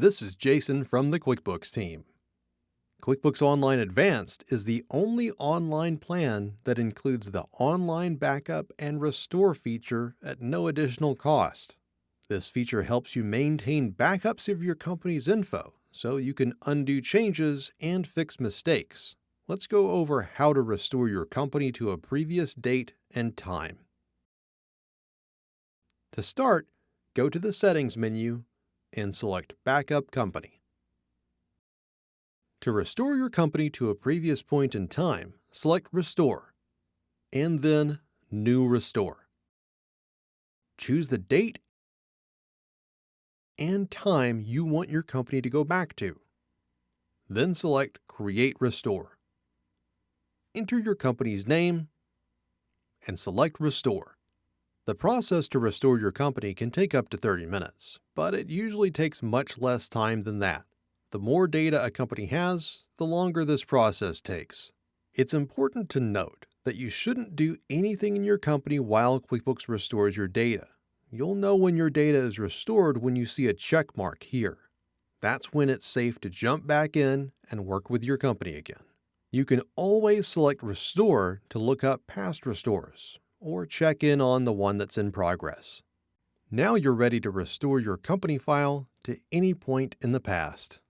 This is Jason from the QuickBooks team. QuickBooks Online Advanced is the only online plan that includes the online backup and restore feature at no additional cost. This feature helps you maintain backups of your company's info so you can undo changes and fix mistakes. Let's go over how to restore your company to a previous date and time. To start, go to the Settings menu and select Backup Company. To restore your company to a previous point in time, select Restore, and then New Restore. Choose the date and time you want your company to go back to. Then select Create Restore. Enter your company's name and select Restore. The process to restore your company can take up to 30 minutes, but it usually takes much less time than that. The more data a company has, the longer this process takes. It's important to note that you shouldn't do anything in your company while QuickBooks restores your data. You'll know when your data is restored when you see a check mark here. That's when it's safe to jump back in and work with your company again. You can always select Restore to look up past restores, or check in on the one that's in progress. Now you're ready to restore your company file to any point in the past.